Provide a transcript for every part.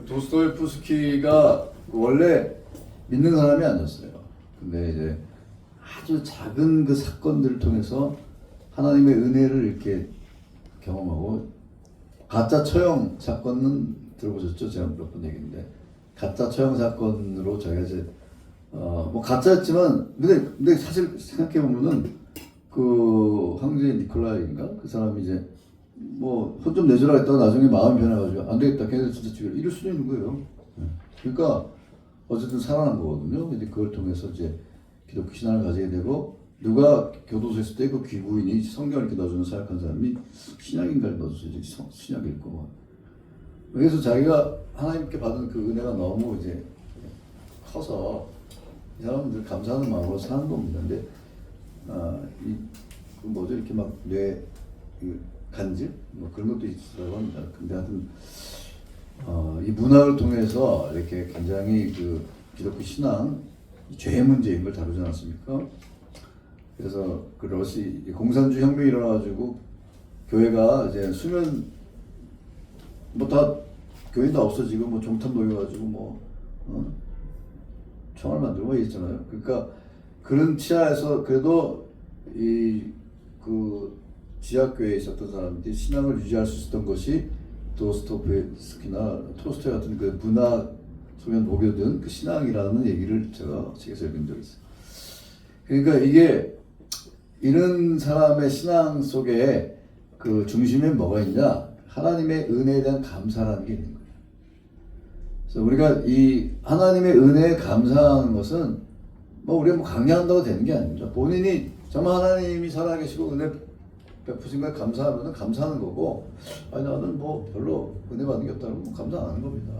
도스토옙스키가 원래 믿는 사람이 아니었어요. 근데 이제 아주 작은 그 사건들을 통해서 하나님의 은혜를 이렇게 경험하고, 가짜 처형 사건은 들어보셨죠? 제가 몇 번 얘기했는데, 가짜 처형 사건으로 저희가 이제 뭐 가짜였지만, 근데 사실 생각해 보면은 그 황제 니콜라이인가 그 사람이 이제 뭐 혼 좀 내주라 했다가 나중에 마음이 변해가지고 안 되겠다, 걔네들 진짜 죽여, 이럴 수도 있는 거예요. 그러니까 어쨌든 살아난 거거든요. 이제 그걸 통해서 이제 기독교 신앙을 가지게 되고, 누가 교도소에 있을 때 그 귀부인이 성경을 이렇게 넣어주는 사역한 사람이 신약인가를 넣어줘서 이제 신약 읽고 막. 그래서 자기가 하나님께 받은 그 은혜가 너무 이제 커서 이 사람들 감사하는 마음으로 사는 겁니다. 근데 그 뭐죠, 이렇게 막 뇌 간질 뭐 그런 것도 있다고 합니다. 근데 하여튼 이 문학을 통해서 이렇게 굉장히 그 기독교 신앙 죄의 문제인 걸 다루지 않았습니까? 그래서 그 공산주의 혁명이 일어나가지고 교회가 이제 수면 뭐 다 교회 다 없어지고 뭐 종탑 놓여가지고 뭐 총알 만들고 이랬잖아요. 그러니까 그런 치하에서 그래도 이 그 지하교회에 있었던 사람들이 신앙을 유지할 수 있었던 것이 도스토옙스키나 톨스토이 같은 그 문화 속에 녹여든 그 신앙이라는 얘기를 제가 책에서 읽은 적이 있어요. 그러니까 이게 이런 사람의 신앙 속에 그 중심에 뭐가 있냐? 하나님의 은혜에 대한 감사라는 게 있는 거예요. 그래서 우리가 이 하나님의 은혜에 감사하는 것은 뭐 우리가 뭐 강요한다고 되는 게 아닙니다. 본인이 정말 하나님이 살아계시고 은혜 베푸신 거에 감사하면 감사하는 거고, 아니 나는 뭐 별로 은혜 받는 게 없다고 뭐 감사 안 하는 겁니다.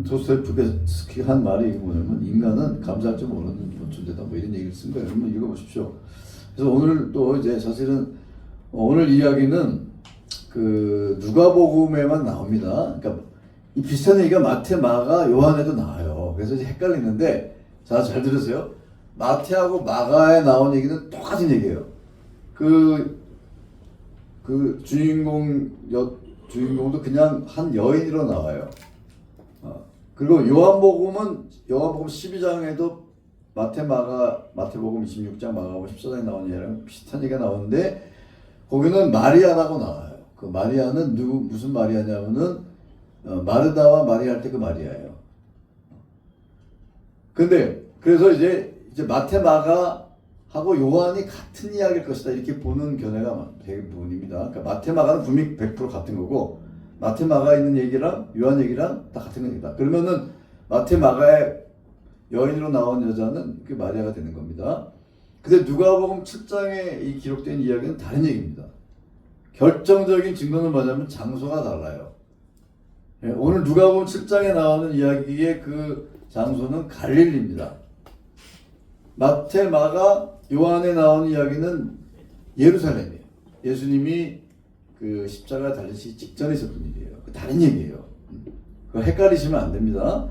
도스토옙스키 한 말이 뭐냐면, 인간은 감사할 줄 모르는 존재다, 뭐 이런 얘기를 쓴 거예요. 한번 읽어보십시오. 그래서 오늘 또 이제 사실은 오늘 이야기는 그 누가복음에만 나옵니다. 그러니까 이 비슷한 얘기가 마태, 마가, 요한에도 나와요. 그래서 이제 헷갈리는데, 자, 잘 들으세요. 마태하고 마가에 나온 얘기는 똑같은 얘기예요. 그 주인공도 그냥 한 여인으로 나와요. 그리고 요한복음 12장에도 마태복음 26장, 마가복음 14장에 나온 얘랑 비슷한 얘기가 나오는데, 거기는 마리아라고 나와요. 그 마리아는 무슨 마리아냐면은 마르다와 마리아 할 때 그 마리아예요. 근데 그래서 이제 마태, 마가하고 요한이 같은 이야기일 것이다, 이렇게 보는 견해가 대부분입니다. 그러니까 마태, 마가는 분명히 100% 같은 거고, 마태, 마가 있는 얘기랑 요한 얘기랑 다 같은 얘기다. 그러면은 마태, 마가의 여인으로 나온 여자는 그 마리아가 되는 겁니다. 근데 누가복음 7장에 이 기록된 이야기는 다른 얘기입니다. 결정적인 증거는 뭐냐면 장소가 달라요. 오늘 누가복음 7장에 나오는 이야기의 그 장소는 갈릴리입니다. 마태, 마가, 요한에 나오는 이야기는 예루살렘이에요. 예수님이 그 십자가 달리시기 직전에 있었던 일이에요. 다른 얘기예요. 그거 헷갈리시면 안 됩니다.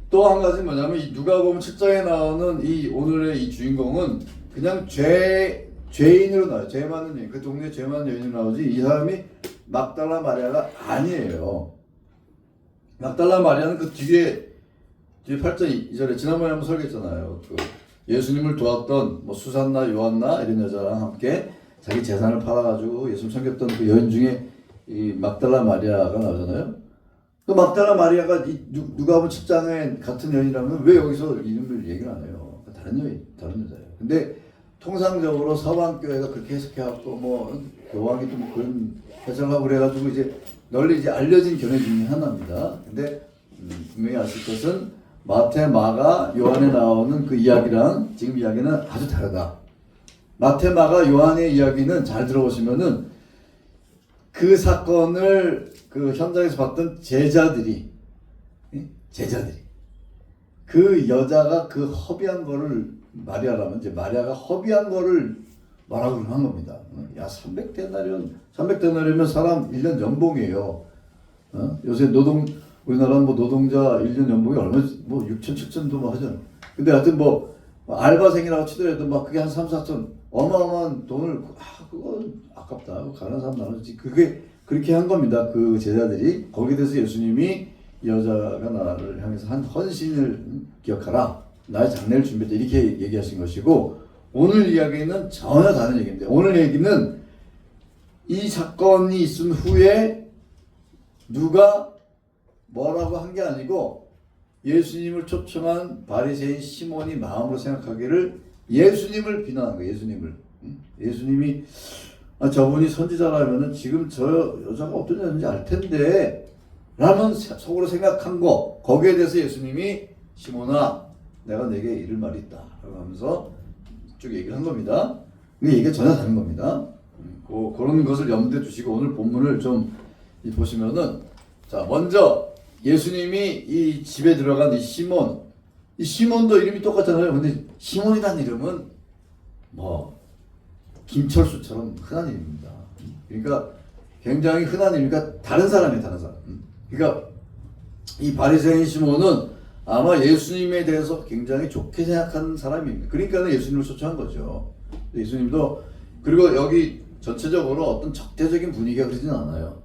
또 한 가지 뭐냐면, 이 누가복음 7장에 나오는 이 오늘의 이 주인공은 그냥 죄인으로 나와요. 죄 많은 여인, 그 동네에 죄 많은 여인으로 나오지, 이 사람이 막달라 마리아가 아니에요. 막달라 마리아는 그 뒤에 8장 2절에 지난번에 한번 설교했잖아요. 그 예수님을 도왔던 뭐 수산나 요한나 이런 여자랑 함께 자기 재산을 팔아가지고 예수님 섬겼던 그 여인 중에 이 막달라 마리아가 나오잖아요. 또 막달라 마리아가 누가복음 7장에 같은 여인이라면 왜 여기서 이름을 얘기를 안 해요? 다른 여자예요. 근데 통상적으로 서방교회가 그렇게 해석해갖고 뭐 교황이 또 뭐 그런 해석하고 그래가지고 이제 널리 이제 알려진 견해 중에 하나입니다. 근데 분명히 아실 것은 마태, 마가, 요한에 나오는 그 이야기랑 지금 이야기는 아주 다르다. 마태, 마가, 요한의 이야기는 잘 들어보시면은 그 사건을 그 현장에서 봤던 제자들이 그 여자가 그 허비한 거를, 마리아라면 이제 마리아가 허비한 거를 말하고 한 겁니다. 야, 300데나리면 사람 1년 연봉이에요. 요새 우리나라 뭐 노동자 1년 연봉이 얼마지? 뭐 6천, 7천도 뭐 하잖아. 근데 하여튼 뭐 알바생이라고 치더라도 막 그게 한 3, 4천 어마어마한 돈을, 그건 아깝다. 가난한 사람 나눠주지. 그게 그렇게 한 겁니다. 그 제자들이. 거기에 대해서 예수님이 이 여자가 나를 향해서 한 헌신을 기억하라. 나의 장례를 준비했다. 이렇게 얘기하신 것이고, 오늘 이야기는 전혀 다른 얘기인데, 오늘 얘기는 이 사건이 있은 후에 누가 뭐라고 한 게 아니고 예수님을 초청한 바리새인 시몬이 마음으로 생각하기를 예수님을 비난한 거예요. 예수님이 저분이 선지자라면은 지금 저 여자가 어떤 여자인지 알 텐데 라는 속으로 생각한 거, 거기에 대해서 예수님이 시몬아 내가 내게 이를 말이 있다 라고 하면서 쭉 얘기를 한 겁니다. 근데 얘기가 전혀 다른 겁니다. 그런 것을 염두에 두시고 오늘 본문을 좀 보시면은, 자, 먼저 예수님이 이 집에 들어간 이 시몬도 이름이 똑같잖아요. 근데 시몬이라는 이름은 뭐 김철수처럼 흔한 이름입니다. 그러니까 굉장히 흔한 이름이니까 다른 사람이에요, 다른 사람. 그러니까 이 바리새인 시몬은 아마 예수님에 대해서 굉장히 좋게 생각하는 사람입니다. 그러니까 예수님을 초청한 거죠. 예수님도, 그리고 여기 전체적으로 어떤 적대적인 분위기가 그러진 않아요.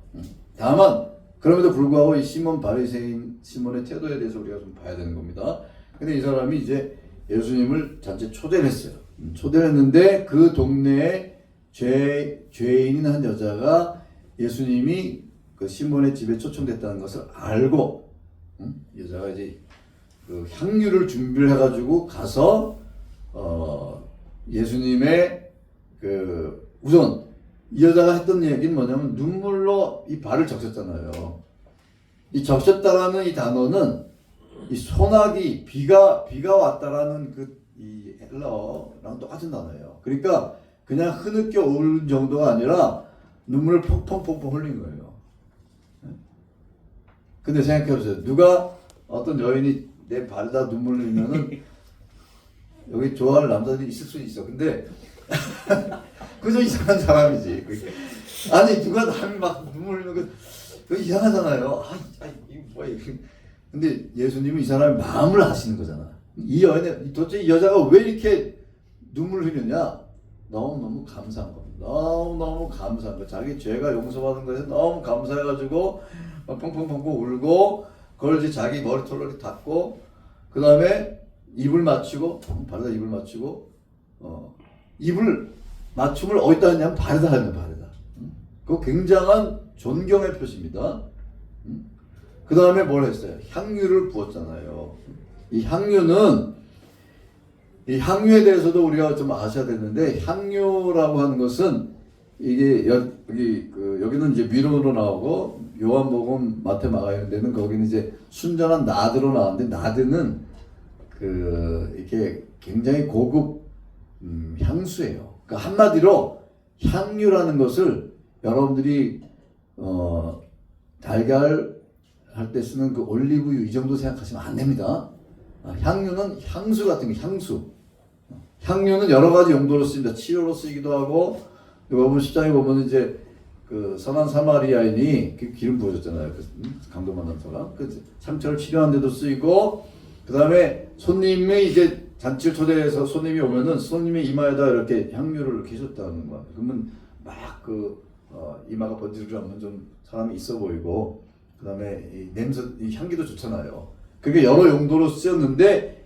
다만 그럼에도 불구하고 이 바리새인 시몬의 태도에 대해서 우리가 좀 봐야 되는 겁니다. 근데 이 사람이 이제 예수님을 잔치 초대를 했어요. 초대를 했는데 그 동네에 죄인인 한 여자가 예수님이 그 시몬의 집에 초청됐다는 것을 알고, 여자가 이제 그 향유를 준비를 해가지고 가서 예수님의 그 우선 이 여자가 했던 얘기는 뭐냐면 눈물로 이 발을 적셨잖아요. 이 적셨다라는 이 단어는 이 소나기 비가 왔다라는 이 헬라어랑 똑같은 단어예요. 그러니까 그냥 흐느껴 오른 정도가 아니라 눈물을 펑펑펑펑 흘린 거예요. 근데 생각해 보세요. 누가 어떤 여인이 내 발에다 눈물 흘리면은 여기 좋아할 남자들이 있을 수 있어. 근데 그저 이상한 사람이지. 아니 누가 남이 막 눈물 흘리면 그 이상하잖아요. 이거 뭐야. 근데 예수님은 이 사람의 마음을 아시는 거잖아. 이 여인의 도대체 이 여자가 왜 이렇게 눈물을 흘리냐? 너무 감사한 겁니다. 너무 감사한 거. 자기 죄가 용서받은 것에 너무 감사해가지고 막 펑펑펑펑 울고, 그걸 이제 자기 머리털로 이렇게 닦고, 그 다음에 입을 맞추고, 발에다 입을 맞추고, 입을 맞춤을 어디다 했냐면 발에다 하는 발에다. 그거 굉장한 존경의 표시입니다. 그 다음에 뭘 했어요? 향유를 부었잖아요. 이 향유에 대해서도 우리가 좀 아셔야 되는데, 향유라고 하는 것은 이게 여기는 이제 미론으로 나오고 요한복음, 마태, 마가 이런 데는 거기는 이제 순전한 나드로 나왔는데, 나드는 이렇게 굉장히 고급 향수예요. 그러니까 한마디로 향유라는 것을 여러분들이 달걀 할 때 쓰는 그 올리브유 이 정도 생각하시면 안 됩니다. 향유는 향수 같은 거, 향유는 여러 가지 용도로 쓰입니다. 치료로 쓰이기도 하고, 여러분 10장에 보면 이제 그 선한 사마리아인이 그 기름 부어줬잖아요. 그 강도 만난 사람. 그 상처를 치료하는 데도 쓰이고, 그 다음에 손님이 이제 잔치를 초대해서 손님이 오면은 손님의 이마에다 이렇게 향유를 이렇게 해줬다는 거야. 그러면 막 이마가 번지르르하면 좀 사람이 있어 보이고, 그 다음에 이 냄새, 이 향기도 좋잖아요. 그게 여러 용도로 쓰였는데,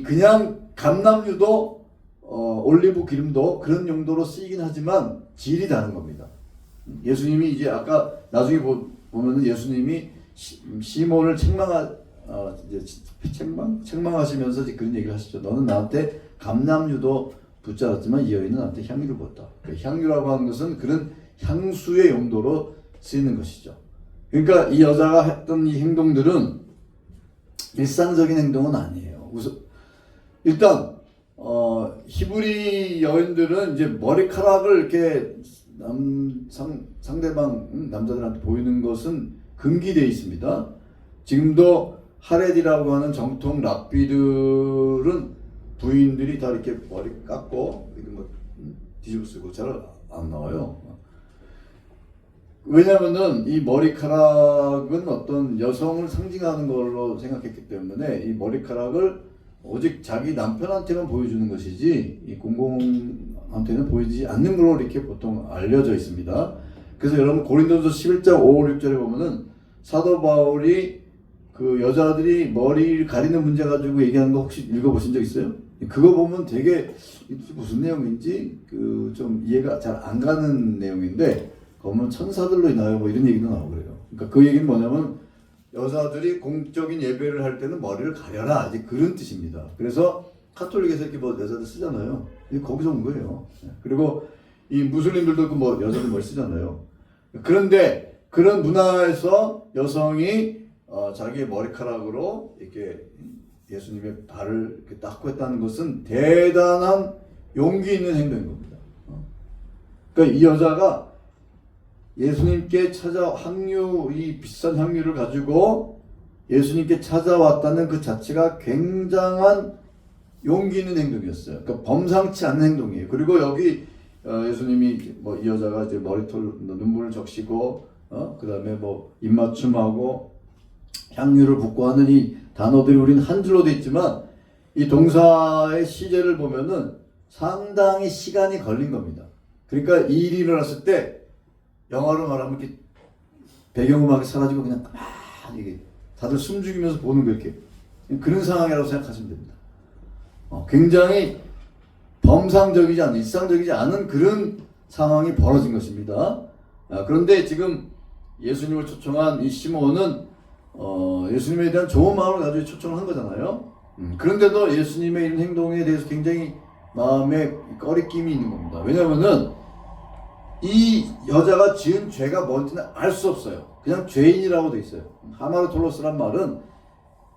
그냥 감람유도 올리브 기름도 그런 용도로 쓰이긴 하지만 질이 다른 겁니다. 예수님이 이제 아까 나중에 보면은 예수님이 시몬을 책망하시면서 그런 얘기를 하시죠. 너는 나한테 감람유도 붙잡았지만 이 여인은 나한테 향유를 부었다. 향유라고 하는 것은 그런 향수의 용도로 쓰이는 것이죠. 그러니까 이 여자가 했던 이 행동들은 일상적인 행동은 아니에요. 일단 히브리 여인들은 이제 머리카락을 이렇게 상대방 남자들한테 보이는 것은 금기되어 있습니다. 지금도 하렛이라고 하는 정통 랍비들은 부인들이 다 이렇게 머리 깎고 이런 거 뒤집어 쓰고 잘 안 나와요. 왜냐면은 이 머리카락은 어떤 여성을 상징하는 걸로 생각했기 때문에 이 머리카락을 오직 자기 남편한테만 보여주는 것이지 이 공공한테는 보이지 않는 걸로 이렇게 보통 알려져 있습니다. 그래서 여러분 고린도서 11장 5, 6절에 보면은 사도 바울이 그 여자들이 머리를 가리는 문제 가지고 얘기하는 거 혹시 읽어보신 적 있어요? 그거 보면 되게 무슨 내용인지 그 좀 이해가 잘 안 가는 내용인데 그러면 천사들로 인하여 뭐 이런 얘기도 나오고 그래요. 그러니까 그 얘기는 뭐냐면 여자들이 공적인 예배를 할 때는 머리를 가려라 이제 그런 뜻입니다. 그래서 카톨릭에서 이렇게 뭐 여자들 쓰잖아요. 거기서 온 거예요. 그리고 이 무슬림들도 그 뭐 여자들 머리 쓰잖아요. 그런데 그런 문화에서 여성이 자기의 머리카락으로 이렇게 예수님의 발을 이렇게 닦고 했다는 것은 대단한 용기 있는 행동인 겁니다. 그러니까 이 여자가 예수님께 이 비싼 향유를 가지고 예수님께 찾아왔다는 그 자체가 굉장한 용기 있는 행동이었어요. 그러니까 범상치 않은 행동이에요. 그리고 여기 예수님이 뭐 이 여자가 이제 머리털 눈물을 적시고 그다음에 뭐 입맞춤하고 향유를 붓고 하는 이 단어들이 우리는 한 줄로 돼 있지만 이 동사의 시제를 보면은 상당히 시간이 걸린 겁니다. 그러니까 이 일이 일어났을 때 영화로 말하면 이렇게 배경음악이 사라지고 그냥 가만히 이게 다들 숨죽이면서 보는 거 이렇게 그런 상황이라고 생각하시면 됩니다. 굉장히 범상적이지 않은 일상적이지 않은 그런 상황이 벌어진 것입니다. 그런데 지금 예수님을 초청한 이 시몬은 예수님에 대한 좋은 마음을 가지고 초청을 한 거잖아요. 그런데도 예수님의 이런 행동에 대해서 굉장히 마음에 꺼리낌이 있는 겁니다. 왜냐하면은 이 여자가 지은 죄가 뭔지는 알 수 없어요. 그냥 죄인이라고 돼 있어요. 하마르톨로스란 말은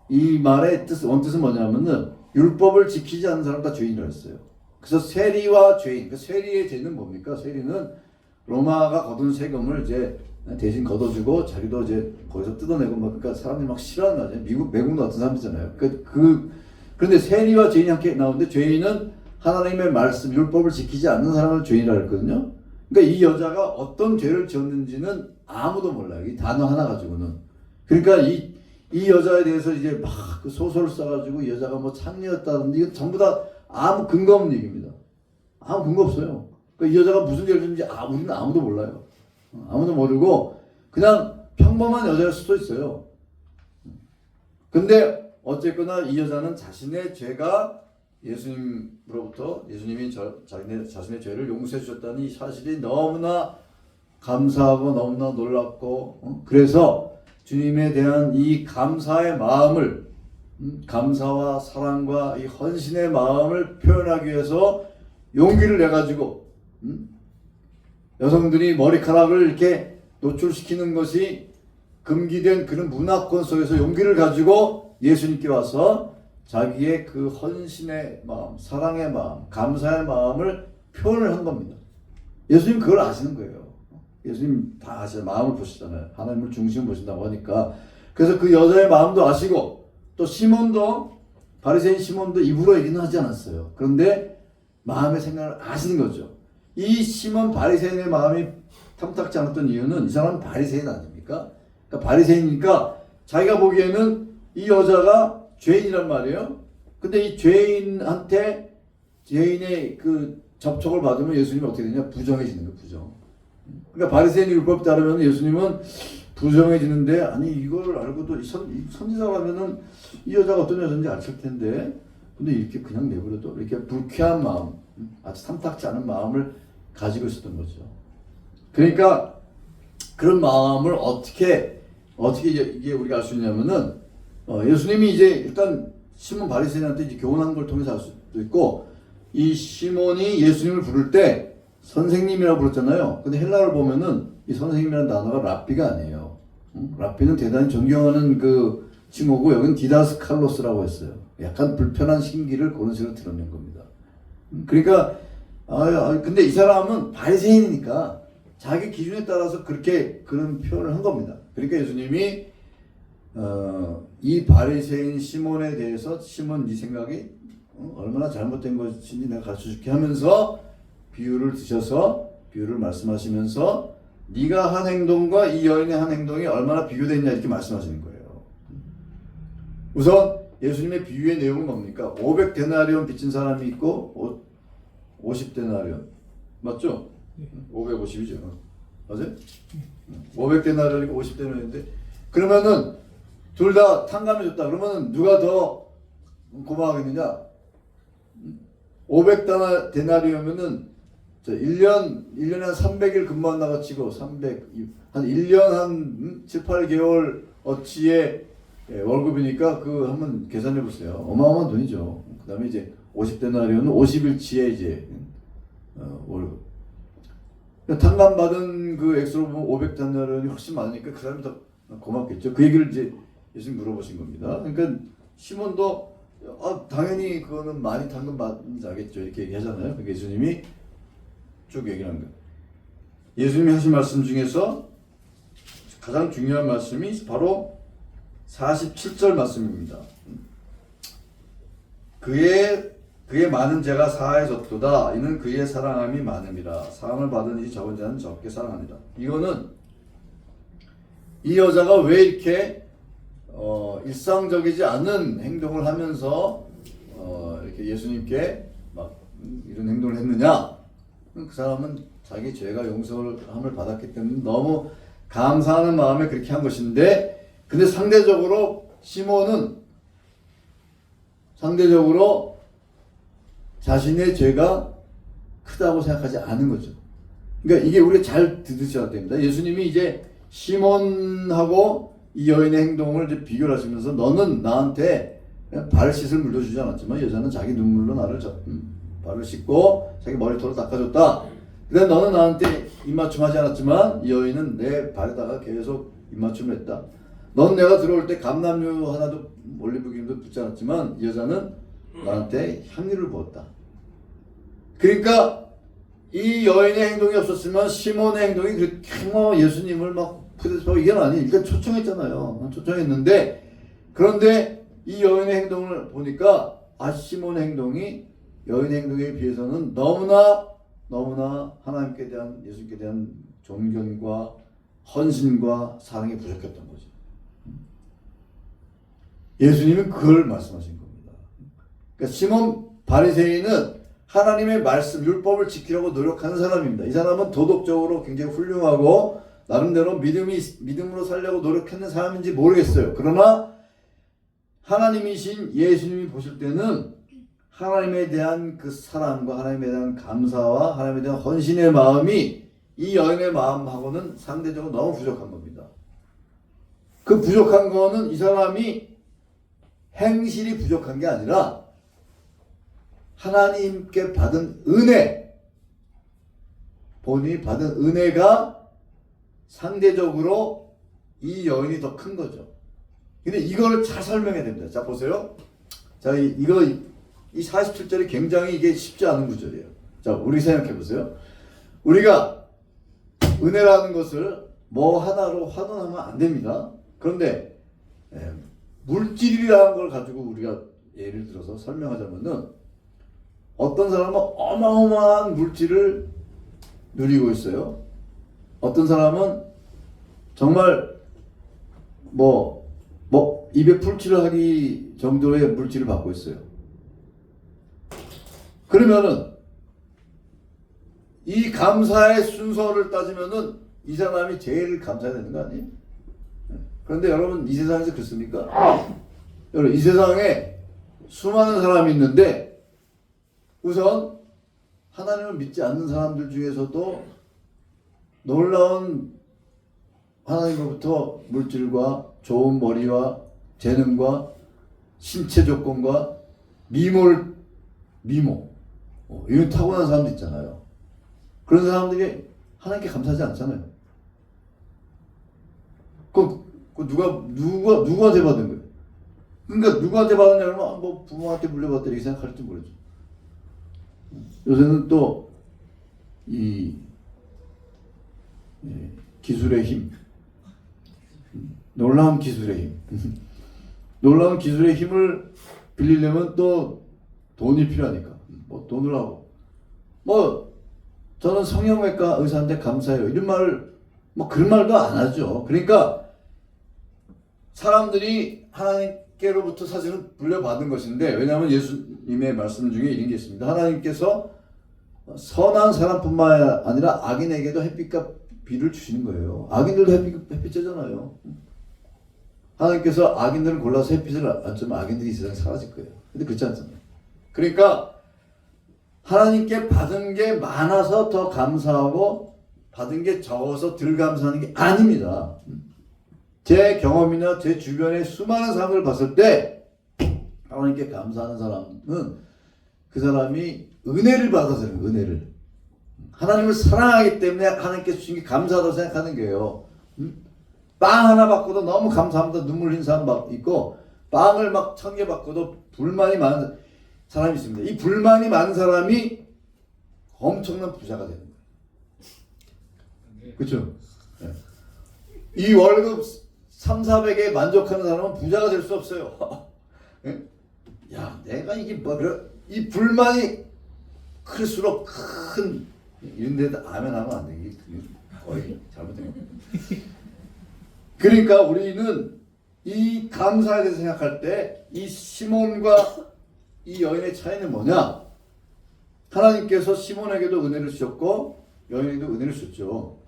이 말의 원뜻은 뭐냐면은 율법을 지키지 않는 사람 다 죄인이라고 했어요. 그래서 세리와 죄인, 그 세리의 죄는 뭡니까? 세리는 로마가 거둔 세금을 이제 대신 걷어주고 자기도 이제 거기서 뜯어내고 막 그러니까 사람들이 막 싫어하는 거죠. 매국노 같은 사람이잖아요. 그런데 세리와 죄인이 함께 나오는데 죄인은 하나님의 말씀, 율법을 지키지 않는 사람을 죄인이라고 했거든요. 그러니까 이 여자가 어떤 죄를 지었는지는 아무도 몰라요. 이 단어 하나 가지고는. 그러니까 이 여자에 대해서 이제 막 그 소설을 써가지고 이 여자가 뭐 창녀였다든지 이건 전부 다 아무 근거 없는 얘기입니다. 아무 근거 없어요. 그러니까 이 여자가 무슨 죄를 지었는지 우리는 아무도 몰라요. 아무도 모르고 그냥 평범한 여자일 수도 있어요. 근데 어쨌거나 이 여자는 자신의 죄가 예수님으로부터 예수님이 자신의 죄를 용서해 주셨다는 이 사실이 너무나 감사하고 너무나 놀랍고 그래서 주님에 대한 이 감사의 마음을 감사와 사랑과 이 헌신의 마음을 표현하기 위해서 용기를 내가지고 여성들이 머리카락을 이렇게 노출시키는 것이 금기된 그런 문화권 속에서 용기를 가지고 예수님께 와서 자기의 그 헌신의 마음, 사랑의 마음, 감사의 마음을 표현을 한 겁니다. 예수님 그걸 아시는 거예요. 예수님 다 아시잖아요. 마음을 보시잖아요. 하나님을 중심을 보신다고 하니까. 그래서 그 여자의 마음도 아시고 또 시몬도 바리새인 시몬도 입으로 얘기는 하지 않았어요. 그런데 마음의 생각을 아시는 거죠. 이 시몬 바리새인의 마음이 탐탁지 않았던 이유는 이 사람은 바리새인 아닙니까? 그러니까 바리새인이니까 자기가 보기에는 이 여자가 죄인이란 말이에요. 근데 이 죄인한테 죄인의 그 접촉을 받으면 예수님이 어떻게 되냐? 부정해지는 거예요. 부정. 그러니까 바리새인 율법 따르면 예수님은 부정해지는데 아니 이걸 알고도 선지자라면은 이 여자가 어떤 여자인지 알았을 텐데 근데 이렇게 그냥 내버려도 이렇게 불쾌한 마음, 아주 탐탁지 않은 마음을 가지고 있었던 거죠. 그러니까 그런 마음을 어떻게 이게 우리가 알 수 있냐면은 예수님이 이제 일단 시몬 바리새인한테 이제 교훈한 걸 통해서 알 수도 있고 이 시몬이 예수님을 부를 때 선생님이라고 불렀잖아요. 근데 헬라어를 보면은 이 선생님이라는 단어가 랍비가 아니에요. 랍비는 대단히 존경하는 그 칭호고 여기는 디다스칼로스라고 했어요. 약간 불편한 신기를 그런 식으로 드러낸 겁니다. 그러니까 근데 이 사람은 바리새인이니까 자기 기준에 따라서 그런 표현을 한 겁니다. 그러니까 예수님이 이 바리새인 시몬에 대해서 시몬 네 생각이 얼마나 잘못된 것인지 내가 가르쳐줄게 하면서 비유를 말씀하시면서 네가 한 행동과 이 여인의 한 행동이 얼마나 비교됐냐 이렇게 말씀하시는 거예요. 우선 예수님의 비유의 내용은 뭡니까? 500데나리온 빚진 사람이 있고 50데나리온 맞죠? 550이죠. 맞아요? 500데나리온이고 50데나리온인데 그러면은 둘 다 탕감해줬다. 그러면 누가 더 고마워하겠느냐? 500데나리오면은 1년에 한 300일 근무한다고 치고, 한 1년 한 7, 8개월 어치의 월급이니까 그 한번 계산해 보세요. 어마어마한 돈이죠. 그 다음에 이제 50데나리오는 50일치의 이제 월급. 탕감받은 그 액수로 보면 500데나리온이 훨씬 많으니까 그 사람이 더 고맙겠죠. 그 얘기를 이제 예수님 물어보신 겁니다. 그러니까 시몬도 당연히 그거는 많이 탕감받은 자겠죠. 이렇게 얘기하잖아요. 그러니까 예수님이 쭉 얘기를 한 거예요. 예수님이 하신 말씀 중에서 가장 중요한 말씀이 바로 47절 말씀입니다. 그의 많은 죄가 사하여졌도다. 이는 그의 사랑함이 많음이라. 사함을 받은 이 적은 자는 적게 사랑하니라. 이거는 이 여자가 왜 이렇게 일상적이지 않은 행동을 하면서 이렇게 예수님께 막 이런 행동을 했느냐? 그 사람은 자기 죄가 용서함을 받았기 때문에 너무 감사하는 마음에 그렇게 한 것인데, 근데 상대적으로 시몬은 자신의 죄가 크다고 생각하지 않은 거죠. 그러니까 이게 우리가 잘 들으셔야 됩니다. 예수님이 이제 시몬하고 이 여인의 행동을 이제 비교를 하시면서, 너는 나한테 발씻을 물려주지 않았지만 여자는 자기 눈물로 나를 발을 씻고 자기 머리털을 닦아줬다. 그래 너는 나한테 입맞춤하지 않았지만 이 여인은 내 발에다가 계속 입맞춤을 했다. 넌 내가 들어올 때 감람류 하나도 올리브 기름도 붓지 않았지만 이 여자는 나한테 향유를 부었다. 그러니까 이 여인의 행동이 없었으면 시몬의 행동이 그렇게 예수님을 막 푸대서 이게 아니. 일단 초청했잖아요. 초청했는데, 그런데 이 여인의 행동을 보니까 시몬의 행동이 여인의 행동에 비해서는 너무나 하나님께 대한, 예수님께 대한 존경과 헌신과 사랑이 부족했던 거죠. 예수님은 그걸 말씀하신 겁니다. 그러니까 시몬 바리새인은 하나님의 말씀, 율법을 지키려고 노력하는 사람입니다. 이 사람은 도덕적으로 굉장히 훌륭하고 나름대로 믿음으로 살려고 노력하는 사람인지 모르겠어요. 그러나 하나님이신 예수님이 보실 때는 하나님에 대한 그 사랑과 하나님에 대한 감사와 하나님에 대한 헌신의 마음이 이 여인의 마음하고는 상대적으로 너무 부족한 겁니다. 그 부족한 거는 이 사람이 행실이 부족한 게 아니라 하나님께 받은 은혜, 본인이 받은 은혜가 상대적으로 이 여인이 더 큰 거죠. 근데 이거를 잘 설명해야 됩니다. 자, 보세요. 자, 이 47절이 굉장히 이게 쉽지 않은 구절이에요. 자, 우리 생각해 보세요. 우리가 은혜라는 것을 뭐 하나로 환원하면 안 됩니다. 그런데 물질이라는 걸 가지고 우리가 예를 들어서 설명하자면은, 어떤 사람은 어마어마한 물질을 누리고 있어요. 어떤 사람은 정말 입에 풀칠을 하기 정도의 물질을 받고 있어요. 그러면은 이 감사의 순서를 따지면은 이 사람이 제일 감사해야 되는 거 아니에요? 그런데 여러분, 이 세상에서 그렇습니까? 여러분, 이 세상에 수많은 사람이 있는데, 우선 하나님을 믿지 않는 사람들 중에서도 놀라운 하나님으로부터 물질과 좋은 머리와 재능과 신체 조건과 미모 이런 타고난 사람도 있잖아요. 그런 사람들이 하나님께 감사하지 않잖아요. 누구한테 받은 거예요? 그러니까 누구한테 받았냐면 부모한테 물려받았다 이렇게 생각할지 모르죠. 요새는 또 이 기술의 힘, 놀라운 기술의 힘, 놀라운 기술의 힘을 빌리려면 또 돈이 필요하니까 돈을 하고, 저는 성형외과 의사한테 감사해요 이런 말을 그런 말도 안 하죠. 그러니까 사람들이 하나님께로부터 사실은 물려받은 것인데, 왜냐하면 예수님의 말씀 중에 이런 게 있습니다. 하나님께서 선한 사람뿐만 아니라 악인에게도 햇빛과 비를 주시는 거예요. 악인들도 햇빛 쬐잖아요. 하나님께서 악인들을 골라서 햇빛을 안 쬐면 악인들이 이 세상에 사라질 거예요. 근데 그렇지 않잖아요. 그러니까 하나님께 받은 게 많아서 더 감사하고 받은 게 적어서 덜 감사하는 게 아닙니다. 제 경험이나 제 주변의 수많은 사람을 봤을 때 하나님께 감사하는 사람은 그 사람이 은혜를 받아서는 은혜를 하나님을 사랑하기 때문에 하나님께 주신 게 감사하다고 생각하는 거예요. 빵 하나 받고도 너무 감사합니다 눈물 흘린 사람 있고 빵을 막 1000개 받고도 불만이 많은 사람이 있습니다. 이 불만이 많은 사람이 엄청난 부자가 되는 거예요. 그렇죠? 네. 이 월급 300~400에 만족하는 사람은 부자가 될 수 없어요. 네? 야, 내가 이게 뭐 그래? 이 불만이 클수록 큰 이런 데다 아멘 하면 안 돼. 이게 거의 잘못된 거. 그러니까 우리는 이 감사에 대해서 생각할 때 이 시몬과 이 여인의 차이는 뭐냐? 하나님께서 시몬에게도 은혜를 주셨고 여인에게도 은혜를 주셨죠.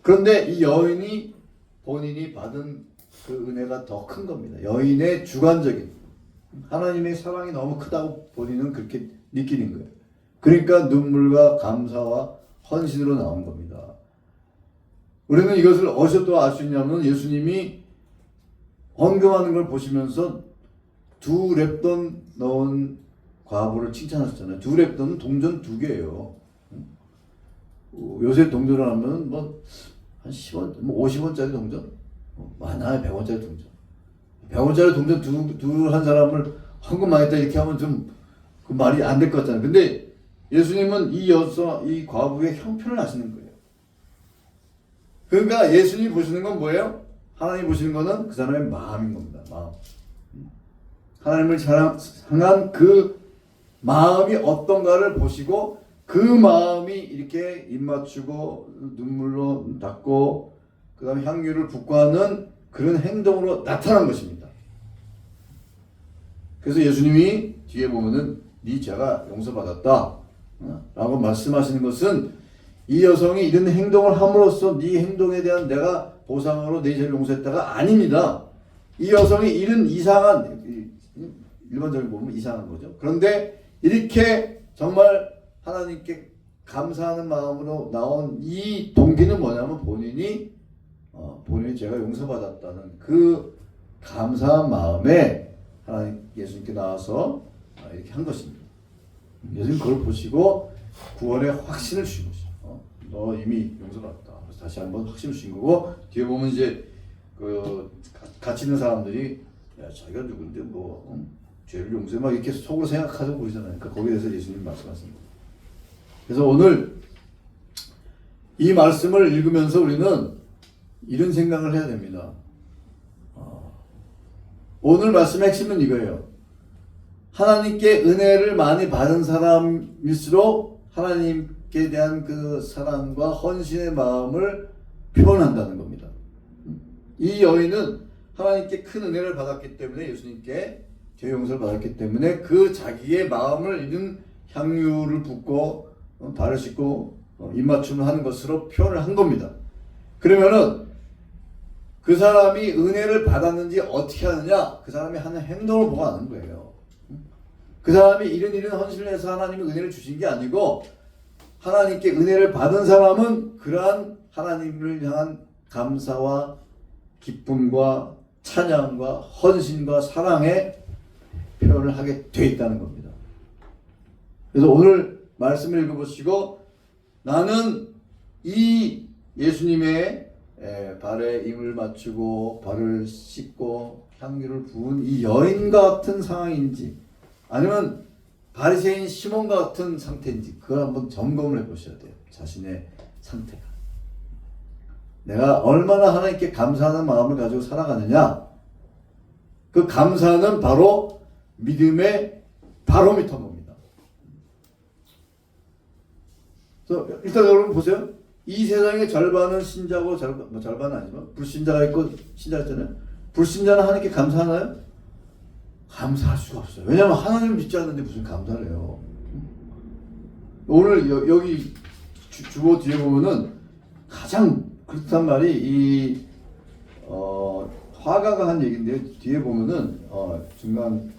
그런데 이 여인이 본인이 받은 그 은혜가 더 큰 겁니다. 여인의 주관적인 하나님의 사랑이 너무 크다고 본인은 그렇게 느끼는 거예요. 그러니까 눈물과 감사와 헌신으로 나온 겁니다. 우리는 이것을 어디서 또 알 수 있냐면 예수님이 헌금하는 걸 보시면서 2렙돈 넣은 과부를 칭찬하셨잖아요. 2렙돈은 동전 2개예요. 요새 동전을 하면 뭐 한 10원, 뭐 50원짜리 동전? 많아요. 100원짜리 동전. 100원짜리 동전 둘 한 사람을 헌금하겠다 이렇게 하면 좀 그 말이 안 될 것 같잖아요. 근데 예수님은 이 과부의 형편을 아시는 거예요. 그러니까 예수님이 보시는 건 뭐예요? 하나님이 보시는 거는 그 사람의 마음인 겁니다. 마음. 하나님을 향한 그 마음이 어떤가를 보시고 그 마음이 이렇게 입 맞추고 눈물로 닦고 그 다음에 향유를 붓고 하는 그런 행동으로 나타난 것입니다. 그래서 예수님이 뒤에 보면은 네 죄가 용서받았다 라고 말씀하시는 것은 이 여성이 이런 행동을 함으로써 네 행동에 대한 내가 보상으로 네 죄를 용서했다가 아닙니다. 이 여성이 이런 이상한 일반적으로 보면 이상한 거죠. 그런데 이렇게 정말 하나님께 감사하는 마음으로 나온 이 동기는 뭐냐면 본인이 죄가 용서받았다는 그 감사한 마음에 하나님 예수님께 나와서 이렇게 한 것입니다. 예수님 그걸 보시고 구원의 확신을 주신 것이죠. 너 이미 용서받았다. 그래서 다시 한번 확신을 주신 거고 뒤에 보면 이제 그 같이 있는 사람들이 야 자기가 누군데 뭐 죄를 용서해 막 이렇게 속으로 생각하고 그러잖아요. 그러니까 거기에 대해서 예수님 말씀하십니다. 그래서 오늘 이 말씀을 읽으면서 우리는 이런 생각을 해야 됩니다. 오늘 말씀의 핵심은 이거예요. 하나님께 은혜를 많이 받은 사람일수록 하나님께 대한 그 사랑과 헌신의 마음을 표현한다는 겁니다. 이 여인은 하나님께 큰 은혜를 받았기 때문에 예수님께 죄 용서를 받았기 때문에 그 자기의 마음을 이런 향유를 붓고 발을 씻고 입맞춤을 하는 것으로 표현을 한 겁니다. 그러면은 그 사람이 은혜를 받았는지 어떻게 하느냐? 그 사람이 하는 행동을 보고 아는 거예요. 그 사람이 이런 헌신을 해서 하나님이 은혜를 주신 게 아니고 하나님께 은혜를 받은 사람은 그러한 하나님을 향한 감사와 기쁨과 찬양과 헌신과 사랑의 표현을 하게 돼 있다는 겁니다. 그래서 오늘 말씀을 읽어보시고 나는 이 예수님의 발에 입을 맞추고 발을 씻고 향유를 부은 이 여인과 같은 상황인지 아니면 바리새인 시몬과 같은 상태인지 그걸 한번 점검을 해보셔야 돼요. 자신의 상태가. 내가 얼마나 하나님께 감사하는 마음을 가지고 살아가느냐. 그 감사는 바로 믿음의 바로미터인 겁니다. 그래서 일단 여러분 보세요. 이 세상의 절반은 신자고 절반은 아니지만 불신자가 있고 신자가 있잖아요. 불신자는 하나님께 감사하나요? 감사할 수가 없어요. 왜냐하면 하나님을 믿지 않는데 무슨 감사를 해요. 오늘 여기 주보 뒤에 보면은 가장 그렇단 말이 이 화가가 한 얘기인데요. 뒤에 보면은 중간에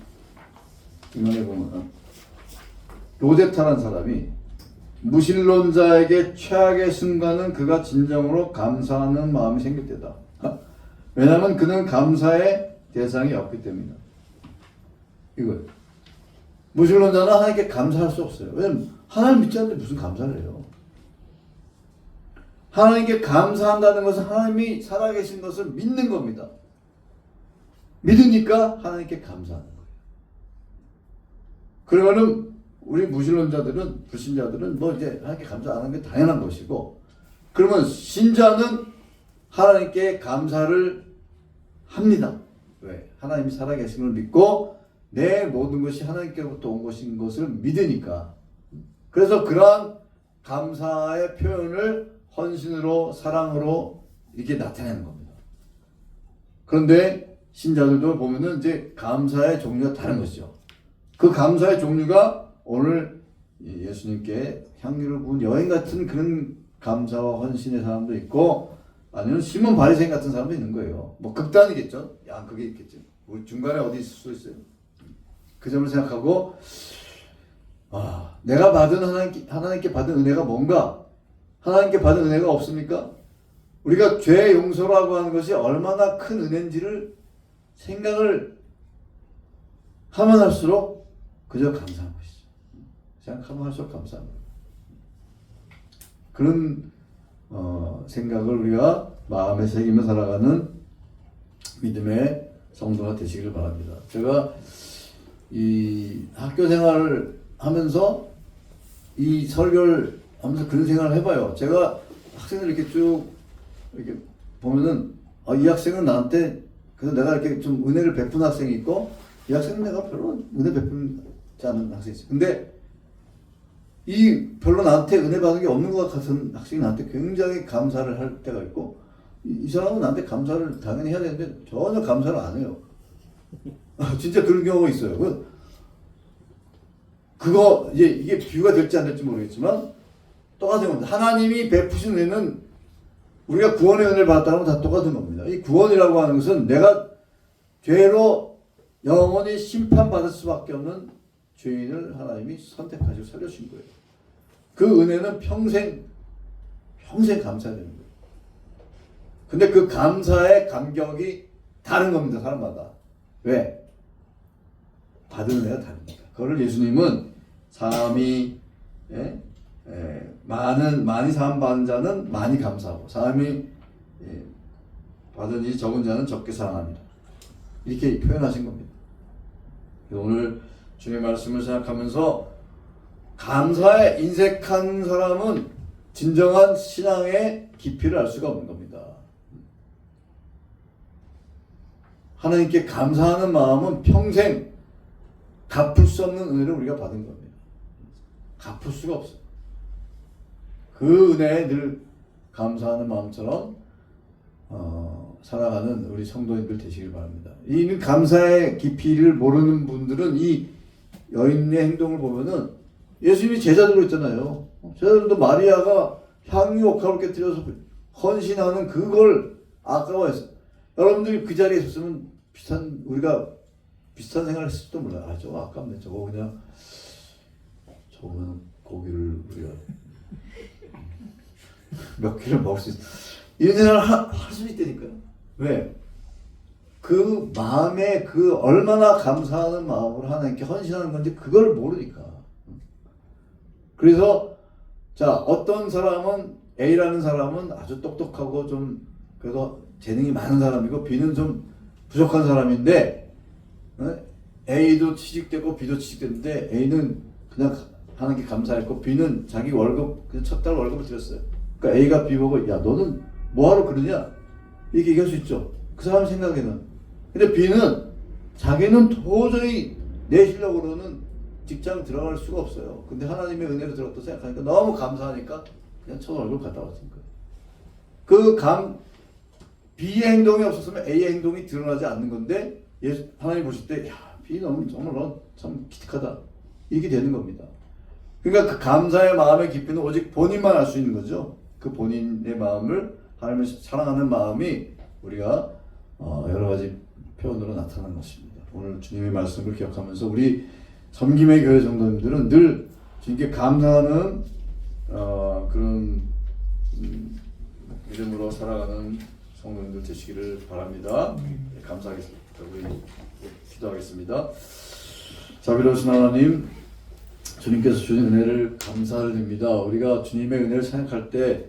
보면은 로제타라는 사람이 무신론자에게 최악의 순간은 그가 진정으로 감사하는 마음이 생길 때다. 왜냐하면 그는 감사의 대상이 없기 때문이다. 이거예요. 무신론자는 하나님께 감사할 수 없어요. 왜냐하면 하나님 믿지 않는데 무슨 감사를 해요. 하나님께 감사한다는 것은 하나님이 살아계신 것을 믿는 겁니다. 믿으니까 하나님께 감사하는 거예요. 그러면은 우리 무신론자들은, 불신자들은 뭐 이제 하나님께 감사 안 하는 게 당연한 것이고, 그러면 신자는 하나님께 감사를 합니다. 왜? 하나님이 살아계신 걸 믿고 내 모든 것이 하나님께로부터 온 것인 것을 믿으니까. 그래서 그러한 감사의 표현을 헌신으로, 사랑으로 이렇게 나타내는 겁니다. 그런데 신자들도 보면은 이제 감사의 종류가 다른 것이죠. 그 감사의 종류가 오늘 예수님께 향유를 부은 여인 같은 그런 감사와 헌신의 사람도 있고, 아니면 시몬 바리새인 같은 사람도 있는 거예요. 뭐 극단이겠죠. 그게 있겠죠. 우리 중간에 어디 있을 수 있어요. 그 점을 생각하고, 내가 받은 하나님께 받은 은혜가 뭔가? 하나님께 받은 은혜가 없습니까? 우리가 죄 용서라고 하는 것이 얼마나 큰 은혜인지를 생각을 하면 할수록 그저 감사한 것이죠. 생각하면 할수록 감사한 거예요. 그런 생각을 우리가 마음에 새기며 살아가는 믿음의 성도가 되시기를 바랍니다. 제가 이 학교 생활을 하면서 이 설교를 하면서 그런 생각을 해봐요. 제가 학생들 이렇게 쭉 이렇게 보면은 이 학생은 나한테, 그래서 내가 이렇게 좀 은혜를 베푼 학생이 있고, 이 학생은 내가 별로 은혜 베푼지 않은 학생이 있어요. 근데 이 별로 나한테 은혜 받은 게 없는 것 같은 학생이 나한테 굉장히 감사를 할 때가 있고, 이 사람은 나한테 감사를 당연히 해야 되는데 전혀 감사를 안 해요. 진짜 그런 경우가 있어요. 그거 이게 비유가 될지 안 될지 모르겠지만 똑같은 겁니다. 하나님이 베푸신 은혜는 우리가 구원의 은혜를 받았다는 건 다 똑같은 겁니다. 이 구원이라고 하는 것은 내가 죄로 영원히 심판받을 수밖에 없는 죄인을 하나님이 선택하시고 살려주신 거예요. 그 은혜는 평생 감사해야 되는 거예요. 근데 그 감사의 감격이 다른 겁니다. 사람마다. 왜? 받은 은혜가 다릅니다. 그걸 예수님은 사람이 많이 사함 받은 자는 많이 감사하고, 사람이 받은 이 적은 자는 적게 사랑합니다. 이렇게 표현하신 겁니다. 오늘 주님의 말씀을 생각하면서 감사에 인색한 사람은 진정한 신앙의 깊이를 알 수가 없는 겁니다. 하나님께 감사하는 마음은 평생 갚을 수 없는 은혜를 우리가 받은 겁니다. 갚을 수가 없어요. 그 은혜에 늘 감사하는 마음처럼 살아가는 우리 성도님들 되시길 바랍니다. 이 감사의 깊이를 모르는 분들은 이 여인의 행동을 보면은, 예수님이 제자들로 있잖아요. 제자들도 마리아가 향유 옥합을 깨뜨려서 헌신하는 그걸 아까워했어요. 여러분들이 그 자리에 있었으면 우리가 비슷한 생각을 했을지도 몰라요. 저거 아깝네. 저거는 고기를 우리가 몇 킬로 먹을 수 있어. 이런 생각을 할 수 있다니까요. 왜? 그 마음에 그 얼마나 감사하는 마음으로 하나님께 헌신하는 건지 그걸 모르니까. 그래서 어떤 사람은, A라는 사람은 아주 똑똑하고 좀 그래도 재능이 많은 사람이고, B는 좀 부족한 사람인데, A도 취직되고 B도 취직됐는데 A는 그냥 하나님께 감사했고 B는 자기 월급, 그냥 첫 달 월급을 드렸어요. 그러니까 A가 B 보고, 야 너는 뭐하러 그러냐? 이렇게 얘기할 수 있죠. 그 사람 생각에는. 근데 B는 자기는 도저히 내 실력으로는 직장 들어갈 수가 없어요. 근데 하나님의 은혜로 들었다고 생각하니까 너무 감사하니까 그냥 첫 월급 갖다 왔은 거예요. B의 행동이 없었으면 A의 행동이 드러나지 않는 건데, 하나님 보실 때, 야, B 너무 정말 너 참 기특하다. 이렇게 되는 겁니다. 그러니까 그 감사의 마음의 깊이는 오직 본인만 알 수 있는 거죠. 그 본인의 마음을, 하나님을 사랑하는 마음이 우리가 여러 가지 표현으로 나타나는 것입니다. 오늘 주님의 말씀을 기억하면서 우리 섬김의 교회 성도님들은 늘 주님께 감사하는 그런 믿음으로 살아가는 성도님들 되시기를 바랍니다. 네, 감사하겠습니다. 우리 기도하겠습니다. 자비로우신 하나님, 주님께서 주신 은혜를 감사를 드립니다. 우리가 주님의 은혜를 생각할 때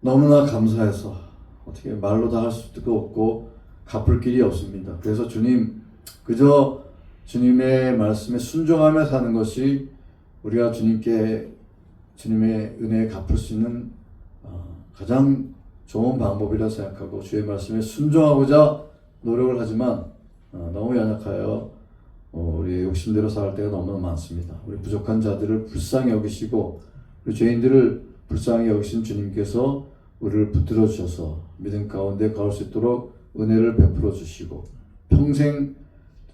너무나 감사해서 어떻게 말로 다 할 수도 없고 갚을 길이 없습니다. 그래서 주님, 그저 주님의 말씀에 순종하며 사는 것이 우리가 주님께 주님의 은혜에 갚을 수 있는 가장 좋은 방법이라 생각하고 주의 말씀에 순종하고자 노력을 하지만 너무 연약하여 우리의 욕심대로 살 때가 너무 많습니다. 우리 부족한 자들을 불쌍히 여기시고 우리 죄인들을 불쌍히 여기신 주님께서 우리를 붙들어 주셔서 믿음 가운데 가올 수 있도록 은혜를 베풀어 주시고 평생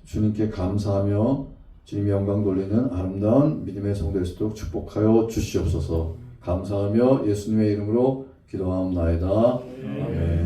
주님께 감사하며 주님의 영광 돌리는 아름다운 믿음의 성도 될 수 있도록 축복하여 주시옵소서. 감사하며 예수님의 이름으로 기도하옵나이다. 아멘.